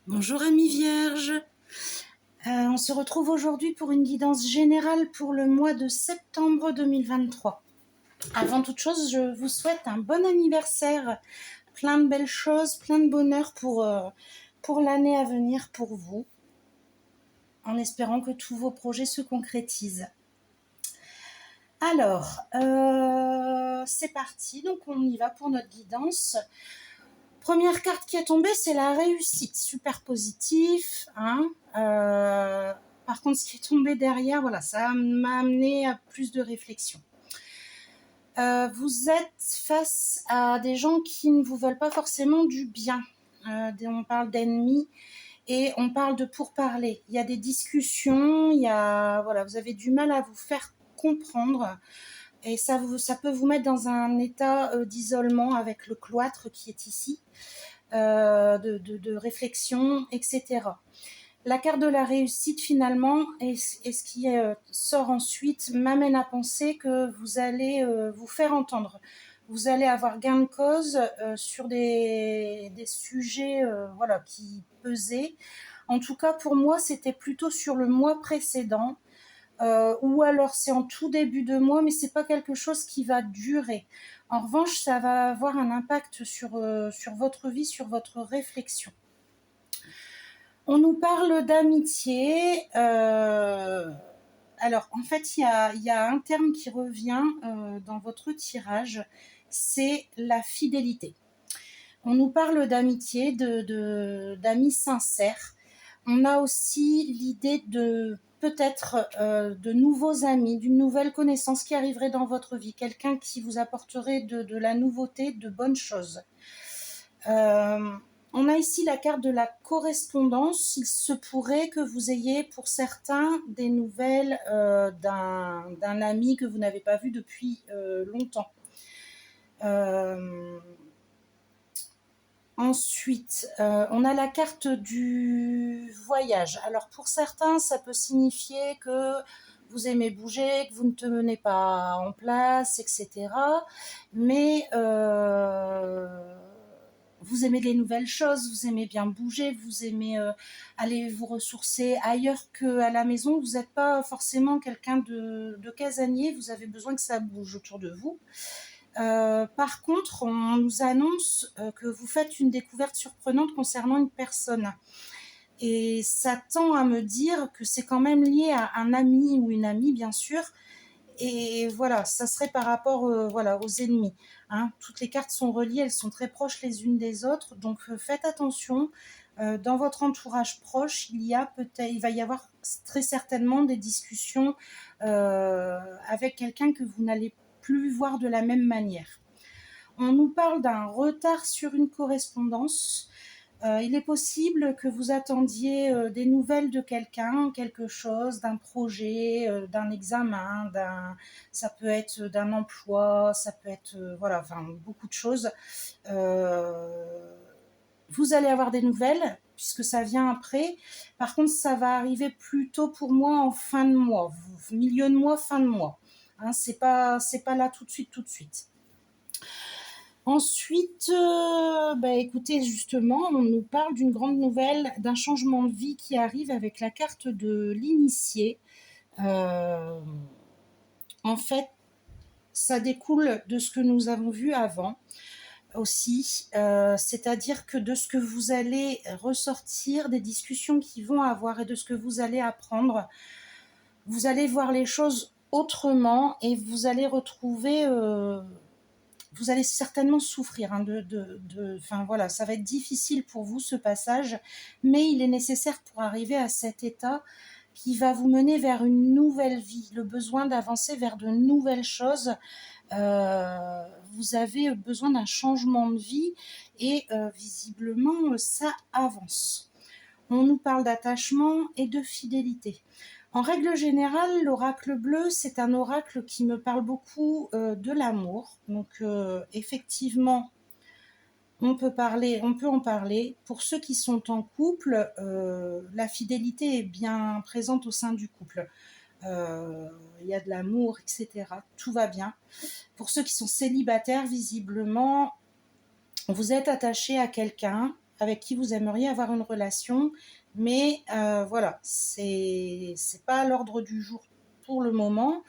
Bonjour amis vierges, on se retrouve aujourd'hui pour une guidance générale pour le mois de septembre 2023. Avant toute chose, je vous souhaite un bon anniversaire, plein de belles choses, plein de bonheur pour l'année à venir pour vous, en espérant que tous vos projets se concrétisent. Alors, c'est parti, donc on y va pour notre guidance. Première carte qui est tombée, c'est la réussite, super positif. Par contre, ce qui est tombé derrière, voilà, ça m'a amené à plus de réflexion. Vous êtes face à des gens qui ne vous veulent pas forcément du bien. On parle d'ennemis et on parle de pourparlers. Il y a des discussions, vous avez du mal à vous faire comprendre. Et ça peut vous mettre dans un état d'isolement avec le cloître qui est ici, de réflexion, etc. La carte de la réussite, finalement, et ce qui sort ensuite, m'amène à penser que vous allez vous faire entendre. Vous allez avoir gain de cause sur des sujets qui pesaient. En tout cas, pour moi, c'était plutôt sur le mois précédent. Ou alors c'est en tout début de mois, mais c'est pas quelque chose qui va durer. En revanche, ça va avoir un impact sur votre vie, sur votre réflexion. On nous parle d'amitié. Alors, en fait, il y a un terme qui revient dans votre tirage, c'est la fidélité. On nous parle d'amitié, d'amis sincères. On a aussi l'idée de peut-être de nouveaux amis, d'une nouvelle connaissance qui arriverait dans votre vie, quelqu'un qui vous apporterait de la nouveauté, de bonnes choses. On a ici la carte de la correspondance. Il se pourrait que vous ayez pour certains des nouvelles d'un ami que vous n'avez pas vu depuis longtemps. Ensuite, on a la carte du voyage. Alors pour certains, ça peut signifier que vous aimez bouger, que vous ne tenez pas en place, etc. Mais vous aimez les nouvelles choses, vous aimez bien bouger, vous aimez aller vous ressourcer ailleurs qu'à la maison. Vous n'êtes pas forcément quelqu'un de casanier, vous avez besoin que ça bouge autour de vous. Par contre, on nous annonce que vous faites une découverte surprenante concernant une personne. Et ça tend à me dire que c'est quand même lié à un ami ou une amie, bien sûr. Et voilà, ça serait par rapport aux ennemis. Toutes les cartes sont reliées, elles sont très proches les unes des autres. Donc faites attention. Dans votre entourage proche, il va y avoir très certainement des discussions avec quelqu'un que vous n'allez plus voir de la même manière. On nous parle d'un retard sur une correspondance. Il est possible que vous attendiez des nouvelles de quelqu'un, quelque chose, d'un projet, d'un examen, ça peut être d'un emploi, ça peut être beaucoup de choses. Vous allez avoir des nouvelles puisque ça vient après. Par contre, ça va arriver plutôt pour moi en fin de mois, milieu de mois, fin de mois. C'est pas là tout de suite. Ensuite, écoutez, justement, on nous parle d'une grande nouvelle, d'un changement de vie qui arrive avec la carte de l'initié. En fait, ça découle de ce que nous avons vu avant aussi, c'est-à-dire que de ce que vous allez ressortir, des discussions qui vont avoir et de ce que vous allez apprendre, vous allez voir les choses autrement et vous allez retrouver... vous allez certainement souffrir. Ça va être difficile pour vous ce passage, mais il est nécessaire pour arriver à cet état qui va vous mener vers une nouvelle vie, le besoin d'avancer vers de nouvelles choses. Vous avez besoin d'un changement de vie et visiblement ça avance. On nous parle d'attachement et de fidélité. En règle générale, l'oracle bleu, c'est un oracle qui me parle beaucoup de l'amour. Donc, effectivement, on peut en parler. Pour ceux qui sont en couple, la fidélité est bien présente au sein du couple. Il y a de l'amour, etc. Tout va bien. Pour ceux qui sont célibataires, visiblement, vous êtes attaché à quelqu'un avec qui vous aimeriez avoir une relation, mais voilà, c'est pas à l'ordre du jour pour le moment.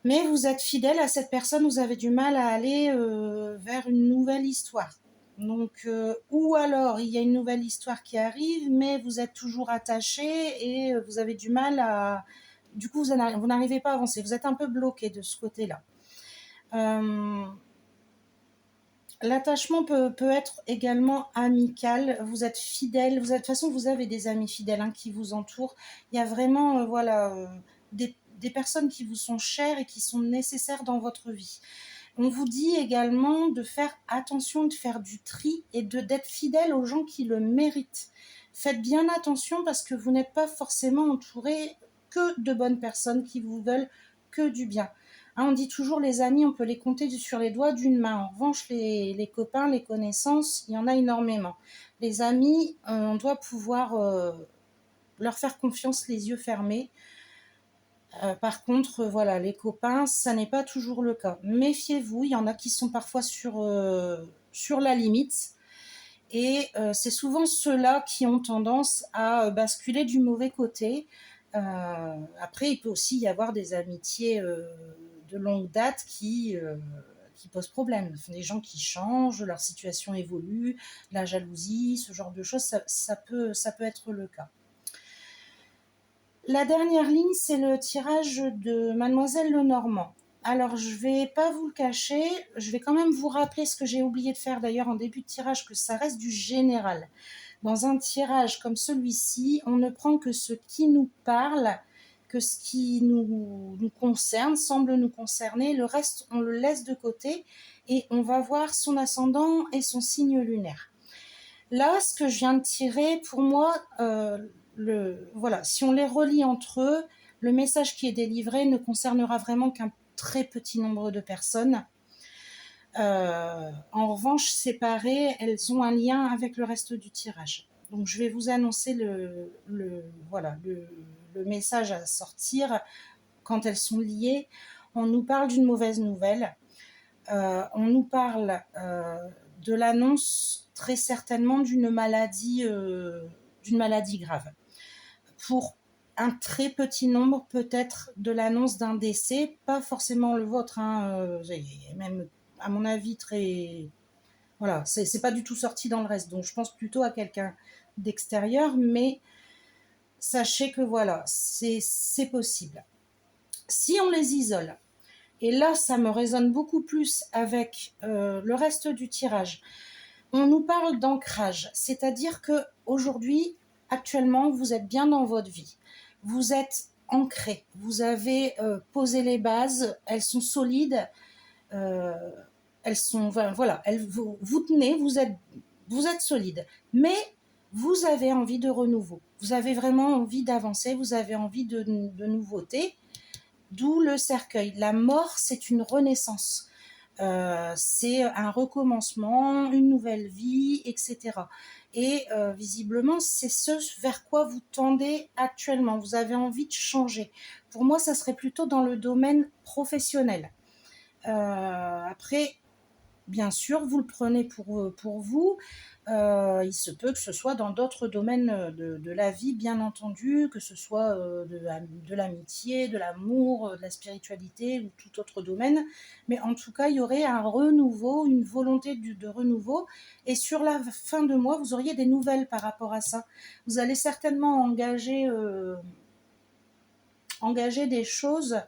Mais vous êtes fidèle à cette personne, vous avez du mal à aller vers une nouvelle histoire. Donc, ou alors il y a une nouvelle histoire qui arrive, mais vous êtes toujours attaché et vous avez du mal à. Du coup, vous n'arrivez pas à avancer. Vous êtes un peu bloqué de ce côté-là. L'attachement peut être également amical. Vous êtes fidèle. De toute façon, vous avez des amis fidèles qui vous entourent. Il y a vraiment des personnes qui vous sont chères et qui sont nécessaires dans votre vie. On vous dit également de faire attention, de faire du tri et d'être fidèle aux gens qui le méritent. Faites bien attention parce que vous n'êtes pas forcément entouré que de bonnes personnes qui vous veulent que du bien. On dit toujours les amis, on peut les compter sur les doigts d'une main. En revanche, les copains, les connaissances, il y en a énormément. Les amis, on doit pouvoir leur faire confiance les yeux fermés. Par contre, voilà, les copains, ça n'est pas toujours le cas. Méfiez-vous, il y en a qui sont parfois sur la limite. Et c'est souvent ceux-là qui ont tendance à basculer du mauvais côté. Après, il peut aussi y avoir des amitiés de longue date qui posent problème. Des gens qui changent, leur situation évolue, la jalousie, ce genre de choses, ça peut être le cas. La dernière ligne, c'est le tirage de Mademoiselle Lenormand. Alors, je ne vais pas vous le cacher, je vais quand même vous rappeler ce que j'ai oublié de faire d'ailleurs en début de tirage, que ça reste du général. Dans un tirage comme celui-ci, on ne prend que ce qui nous parle, que ce qui nous concerne, semble nous concerner. Le reste, on le laisse de côté et on va voir son ascendant et son signe lunaire. Là, ce que je viens de tirer, pour moi, voilà, si on les relie entre eux, le message qui est délivré ne concernera vraiment qu'un très petit nombre de personnes. En revanche, séparées, elles ont un lien avec le reste du tirage. Donc, je vais vous annoncer le message à sortir quand elles sont liées. On nous parle d'une mauvaise nouvelle. On nous parle de l'annonce très certainement d'une maladie grave. Pour un très petit nombre, peut-être de l'annonce d'un décès, pas forcément le vôtre, même à mon avis très... Voilà, c'est pas du tout sorti dans le reste, donc je pense plutôt à quelqu'un d'extérieur, mais sachez que voilà, c'est possible. Si on les isole, et là ça me résonne beaucoup plus avec le reste du tirage, on nous parle d'ancrage, c'est-à-dire que aujourd'hui, actuellement, vous êtes bien dans votre vie, vous êtes ancré, vous avez posé les bases, elles sont solides, elles sont, voilà, vous tenez, vous êtes solide, mais vous avez envie de renouveau, vous avez vraiment envie d'avancer, vous avez envie de nouveauté, d'où le cercueil. La mort, c'est une renaissance. C'est un recommencement, une nouvelle vie, etc. Et visiblement, c'est ce vers quoi vous tendez actuellement. Vous avez envie de changer. Pour moi, ça serait plutôt dans le domaine professionnel. Après, bien sûr, vous le prenez pour vous. Il se peut que ce soit dans d'autres domaines de la vie, bien entendu, que ce soit de l'amitié, de l'amour, de la spiritualité ou tout autre domaine. Mais en tout cas, il y aurait un renouveau, une volonté de renouveau. Et sur la fin de mois, vous auriez des nouvelles par rapport à ça. Vous allez certainement engager des choses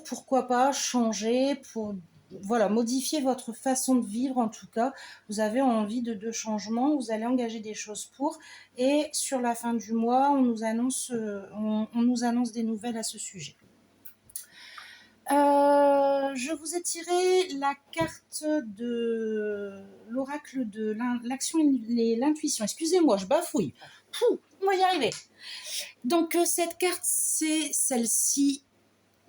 pourquoi pas, changer, pour voilà, modifier votre façon de vivre en tout cas. Vous avez envie de changement, vous allez engager des choses pour, et sur la fin du mois, on nous annonce des nouvelles à ce sujet. Je vous ai tiré la carte de l'oracle de l'action et l'intuition. Excusez-moi, je bafouille. On va y arriver. Donc cette carte, c'est celle-ci.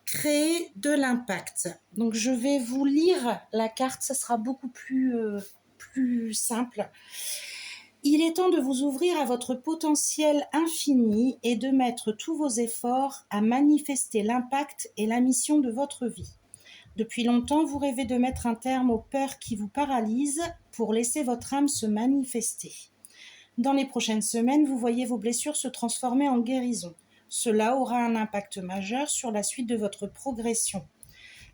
Créer de l'impact. Donc je vais vous lire la carte, ça sera beaucoup plus simple. Il est temps de vous ouvrir à votre potentiel infini et de mettre tous vos efforts à manifester l'impact et la mission de votre vie. Depuis longtemps, vous rêvez de mettre un terme aux peurs qui vous paralysent pour laisser votre âme se manifester. Dans les prochaines semaines, vous voyez vos blessures se transformer en guérison. Cela aura un impact majeur sur la suite de votre progression.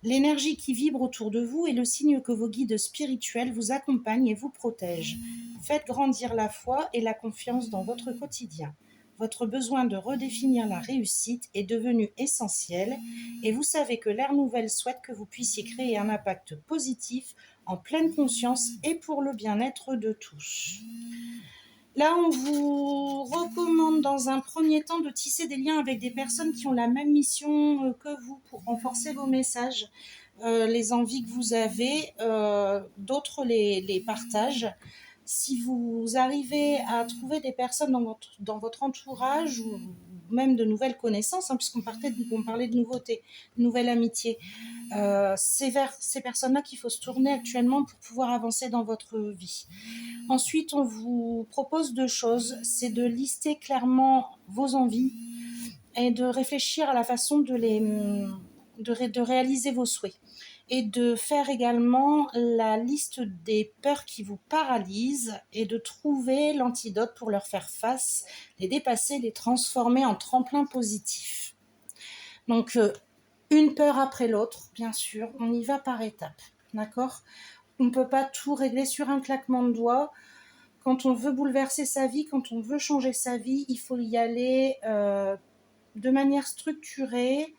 L'énergie qui vibre autour de vous est le signe que vos guides spirituels vous accompagnent et vous protègent. Faites grandir la foi et la confiance dans votre quotidien. Votre besoin de redéfinir la réussite est devenu essentiel et vous savez que l'ère nouvelle souhaite que vous puissiez créer un impact positif en pleine conscience et pour le bien-être de tous. Là, on vous recommande dans un premier temps de tisser des liens avec des personnes qui ont la même mission que vous pour renforcer vos messages, les envies que vous avez, d'autres les partagent. Si vous arrivez à trouver des personnes dans votre entourage ou même de nouvelles connaissances, puisqu'on parlait de nouveautés, de nouvelles amitiés, c'est vers ces personnes-là qu'il faut se tourner actuellement pour pouvoir avancer dans votre vie. Ensuite, on vous propose 2 choses, c'est de lister clairement vos envies et de réfléchir à la façon de réaliser vos souhaits et de faire également la liste des peurs qui vous paralysent et de trouver l'antidote pour leur faire face, les dépasser, les transformer en tremplin positif. Donc, une peur après l'autre, bien sûr, on y va par étapes, d'accord ? On ne peut pas tout régler sur un claquement de doigts. Quand on veut bouleverser sa vie, quand on veut changer sa vie, il faut y aller de manière structurée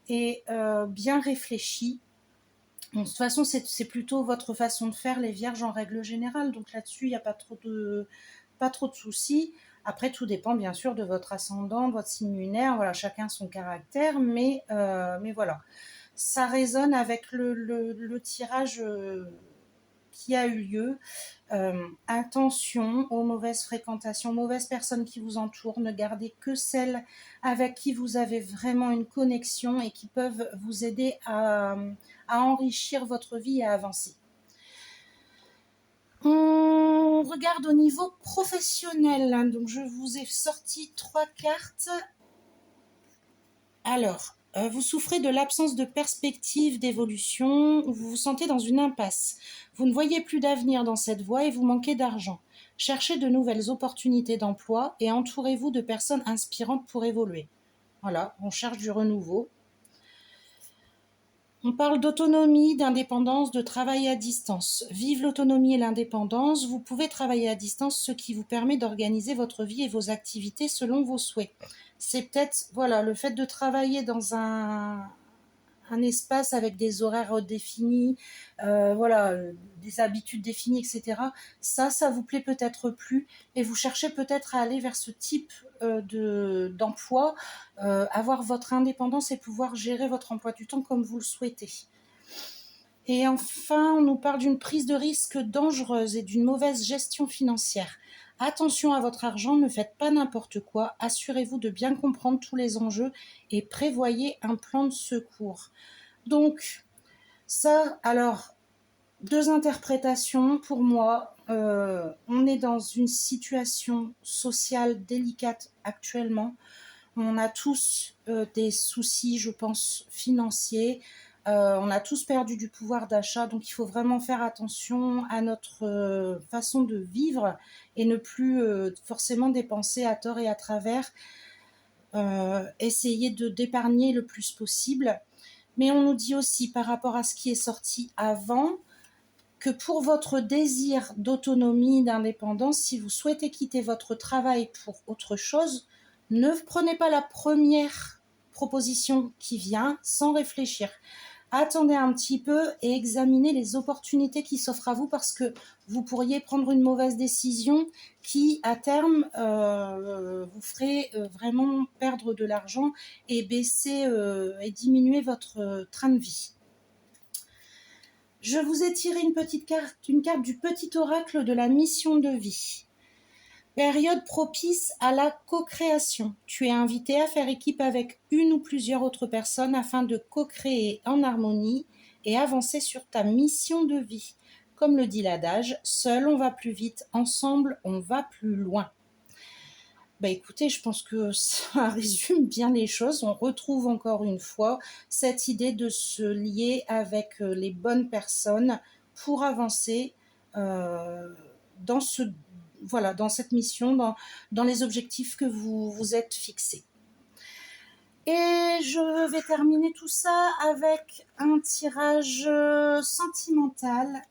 et bien réfléchie. Bon, de toute façon, c'est plutôt votre façon de faire, les vierges, en règle générale. Donc là-dessus, il n'y a pas trop de soucis. Après, tout dépend bien sûr de votre ascendant, de votre signe lunaire. Voilà, chacun son caractère. Mais voilà, ça résonne avec le tirage qui a eu lieu. Attention aux mauvaises fréquentations, mauvaises personnes qui vous entourent. Ne gardez que celles avec qui vous avez vraiment une connexion et qui peuvent vous aider à enrichir votre vie et à avancer. On regarde au niveau professionnel. Donc je vous ai sorti 3 cartes. Alors, vous souffrez de l'absence de perspective d'évolution, vous vous sentez dans une impasse. Vous ne voyez plus d'avenir dans cette voie et vous manquez d'argent. Cherchez de nouvelles opportunités d'emploi et entourez-vous de personnes inspirantes pour évoluer. Voilà, on cherche du renouveau. On parle d'autonomie, d'indépendance, de travail à distance. Vive l'autonomie et l'indépendance, vous pouvez travailler à distance, ce qui vous permet d'organiser votre vie et vos activités selon vos souhaits. C'est peut-être, voilà, le fait de travailler dans un espace avec des horaires définis, des habitudes définies, etc. Ça vous plaît peut-être plus et vous cherchez peut-être à aller vers ce type d'emploi, avoir votre indépendance et pouvoir gérer votre emploi du temps comme vous le souhaitez. Et enfin, on nous parle d'une prise de risque dangereuse et d'une mauvaise gestion financière. Attention à votre argent, ne faites pas n'importe quoi, assurez-vous de bien comprendre tous les enjeux et prévoyez un plan de secours. Donc, ça, alors, 2 interprétations pour moi. On est dans une situation sociale délicate actuellement. On a tous des soucis, je pense, financiers. On a tous perdu du pouvoir d'achat, donc il faut vraiment faire attention à notre façon de vivre et ne plus forcément dépenser à tort et à travers. Essayer d'épargner le plus possible. Mais on nous dit aussi, par rapport à ce qui est sorti avant, que pour votre désir d'autonomie, d'indépendance, si vous souhaitez quitter votre travail pour autre chose, ne prenez pas la première proposition qui vient sans réfléchir. Attendez un petit peu et examinez les opportunités qui s'offrent à vous parce que vous pourriez prendre une mauvaise décision qui, à terme, vous ferait vraiment perdre de l'argent et baisser et diminuer votre train de vie. Je vous ai tiré une carte du petit oracle de la mission de vie. Période propice à la co-création. Tu es invité à faire équipe avec une ou plusieurs autres personnes afin de co-créer en harmonie et avancer sur ta mission de vie. Comme le dit l'adage, seul on va plus vite, ensemble on va plus loin. Bah, écoutez, je pense que ça résume bien les choses. On retrouve encore une fois cette idée de se lier avec, les bonnes personnes pour avancer, heu, dans ce voilà, dans cette mission, dans les objectifs que vous vous êtes fixés. Et je vais terminer tout ça avec un tirage, sentimental.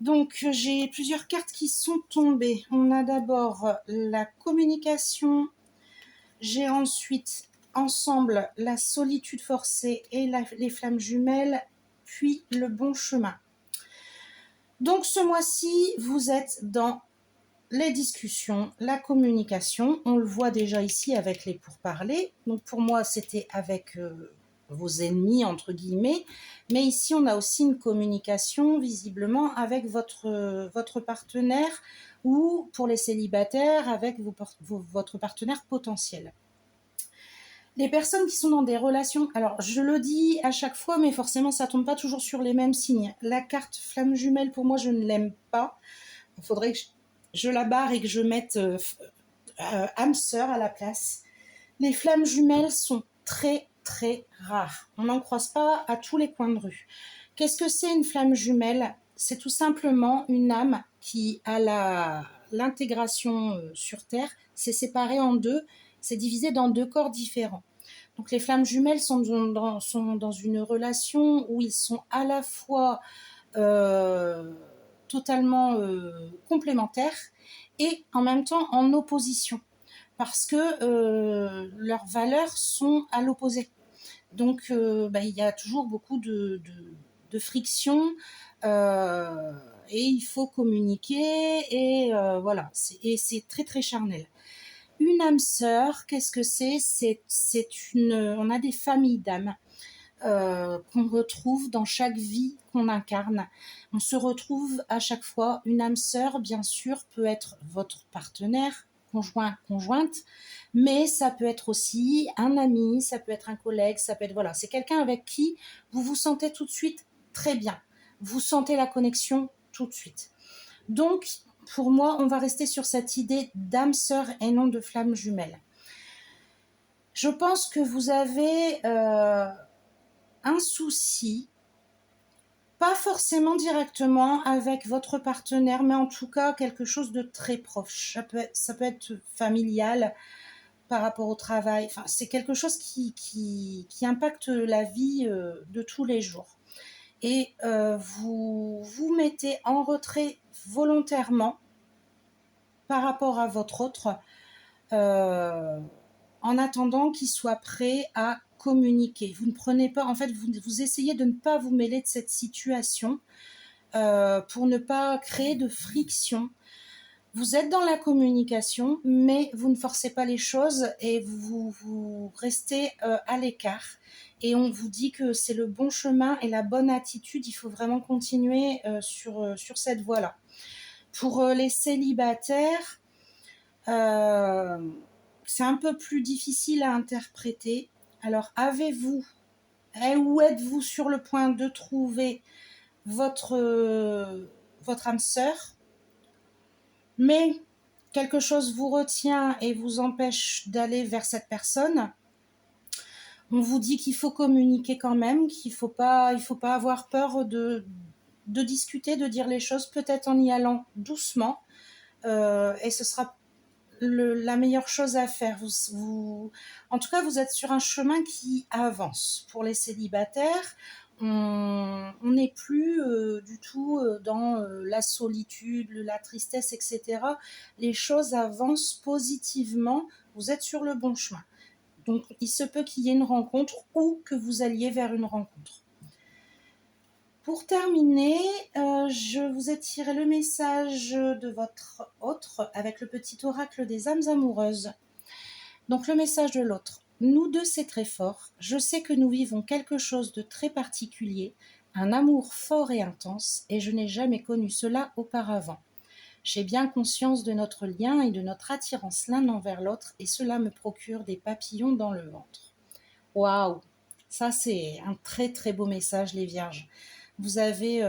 Donc, j'ai plusieurs cartes qui sont tombées. On a d'abord la communication, j'ai ensuite ensemble la solitude forcée et les flammes jumelles, puis le bon chemin. Donc ce mois-ci, vous êtes dans les discussions, la communication. On le voit déjà ici avec les pourparlers. Donc pour moi, c'était avec vos ennemis, entre guillemets. Mais ici, on a aussi une communication, visiblement, avec votre partenaire ou, pour les célibataires, avec votre partenaire potentiel. Les personnes qui sont dans des relations, alors je le dis à chaque fois, mais forcément ça tombe pas toujours sur les mêmes signes. La carte flamme jumelle, pour moi, je ne l'aime pas. Il faudrait que je la barre et que je mette âme sœur à la place. Les flammes jumelles sont très très rares. On n'en croise pas à tous les coins de rue. Qu'est-ce que c'est une flamme jumelle? C'est tout simplement une âme qui, à l'intégration sur Terre, s'est séparée en deux, c'est divisé dans deux corps différents. Donc les flammes jumelles sont dans une relation où ils sont à la fois totalement complémentaires et en même temps en opposition parce que leurs valeurs sont à l'opposé. Donc il y a toujours beaucoup de friction et il faut communiquer et voilà, et c'est très très charnel. Une âme sœur, qu'est-ce que c'est? On a des familles d'âmes qu'on retrouve dans chaque vie qu'on incarne. On se retrouve à chaque fois. Une âme sœur, bien sûr, peut être votre partenaire, conjoint, conjointe, mais ça peut être aussi un ami, ça peut être un collègue, ça peut être, voilà, c'est quelqu'un avec qui vous vous sentez tout de suite très bien. Vous sentez la connexion tout de suite. Donc, pour moi, on va rester sur cette idée d'âme sœur et non de flamme jumelle. Je pense que vous avez un souci, pas forcément directement avec votre partenaire, mais en tout cas quelque chose de très proche. Ça peut être familial par rapport au travail. Enfin, c'est quelque chose qui impacte la vie de tous les jours. Et vous vous mettez en retrait volontairement par rapport à votre autre euh, en attendant qu'il soit prêt à communiquer. Vous ne prenez pas, en fait, vous essayez de ne pas vous mêler de cette situation pour ne pas créer de friction. Vous êtes dans la communication, mais vous ne forcez pas les choses et vous restez à l'écart. Et on vous dit que c'est le bon chemin et la bonne attitude. Il faut vraiment continuer sur cette voie-là. Pour les célibataires, c'est un peu plus difficile à interpréter. Alors, avez-vous ou êtes-vous sur le point de trouver votre, votre âme sœur, mais quelque chose vous retient et vous empêche d'aller vers cette personne? On vous dit qu'il faut communiquer quand même, qu'il faut pas avoir peur de discuter, de dire les choses, peut-être en y allant doucement, et ce sera la meilleure chose à faire. En tout cas, vous êtes sur un chemin qui avance. Pour les célibataires, on n'est plus du tout dans la solitude, la tristesse, etc. Les choses avancent positivement. Vous êtes sur le bon chemin. Donc, il se peut qu'il y ait une rencontre ou que vous alliez vers une rencontre. Pour terminer, je vous ai tiré le message de votre autre avec le petit oracle des âmes amoureuses. Donc le message de l'autre. Nous deux, c'est très fort. Je sais que nous vivons quelque chose de très particulier, un amour fort et intense, et je n'ai jamais connu cela auparavant. J'ai bien conscience de notre lien et de notre attirance l'un envers l'autre, et cela me procure des papillons dans le ventre. Waouh! Ça, c'est un très très beau message, les vierges. Vous avez...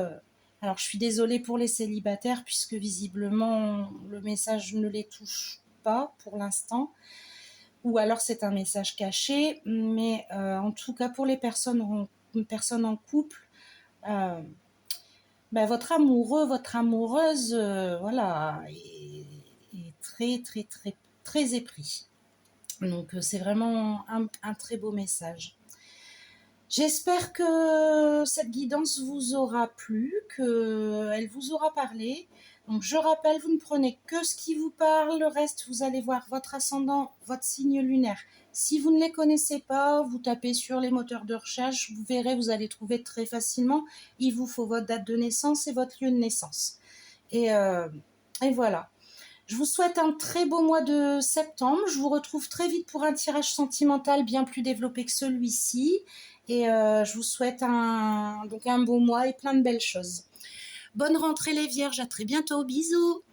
alors, je suis désolée pour les célibataires, puisque visiblement, le message ne les touche pas pour l'instant, ou alors c'est un message caché, mais en tout cas pour les personnes en couple, votre amoureux, votre amoureuse, voilà, est très, très, très, très épris. Donc c'est vraiment un très beau message. J'espère que cette guidance vous aura plu, qu'elle vous aura parlé. Donc je rappelle, vous ne prenez que ce qui vous parle, le reste vous allez voir votre ascendant, votre signe lunaire. Si vous ne les connaissez pas, vous tapez sur les moteurs de recherche, vous verrez, vous allez trouver très facilement. Il vous faut votre date de naissance et votre lieu de naissance. Et voilà. Je vous souhaite un très beau mois de septembre. Je vous retrouve très vite pour un tirage sentimental bien plus développé que celui-ci. Et je vous souhaite donc un beau mois et plein de belles choses. Bonne rentrée les vierges, à très bientôt, bisous.